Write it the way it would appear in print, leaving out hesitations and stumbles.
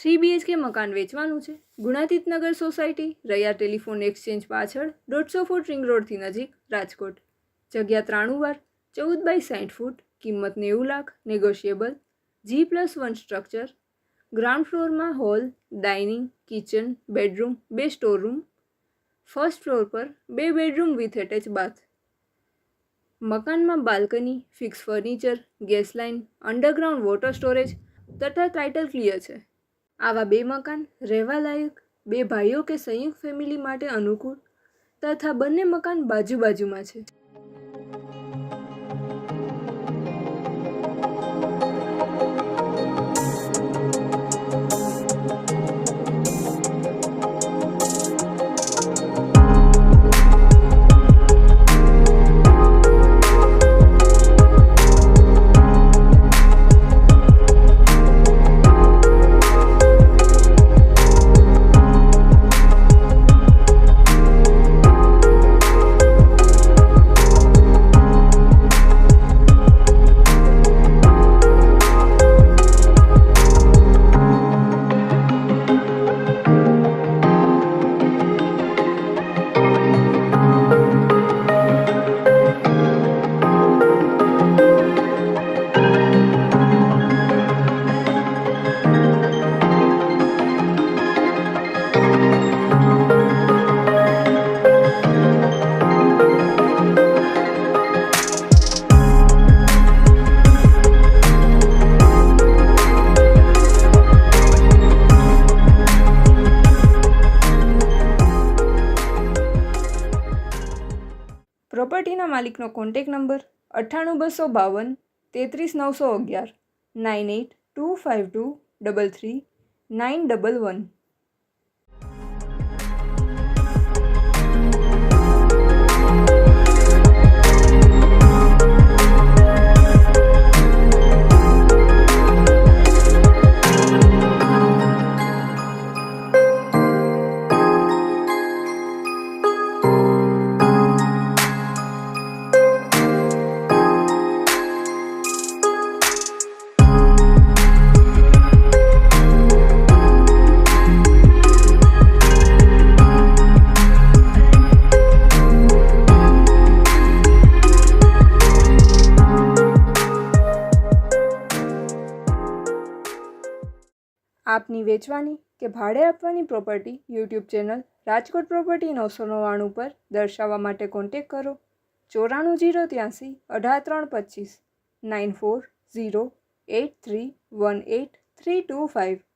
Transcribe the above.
3 BHK મકાન વેચવાનું છે. ગુણાતીત નગર સોસાયટી, રૈયા ટેલિફોન એક્સચેન્જ પાછળ, 150 ફૂટ રિંગ રોડથી નજીક, રાજકોટ. જગ્યા 93 વાર, 14 બાય 60 ફૂટ, કિંમત 90 lakh, negotiable. G+1 structure. Ground ફ્લોરમાં hall, dining, kitchen, bedroom, 2 storeroom. First floor પર 2 બેડરૂમ વિથ એટેચ બાથ. મકાનમાં balcony, fix furniture, gas line, underground water storage તથા ટાઇટલ ક્લિયર છે. આવા 2 મકાન રહેવા લાયક, 2 ભાઈઓ કે સંયુક્ત ફેમિલી માટે અનુકૂળ તથા બંને મકાન બાજુમાં છે. પ્રોપર્ટીના માલિકનો કોન્ટેક નંબર 98252 33911 9825233911. આપની વેચવાની કે ભાડે આપવાની property YouTube channel Rajkot property 999 પર દર્શાવવા માટે કોન્ટેક કરો 94 083 18 325 94 083 18 325.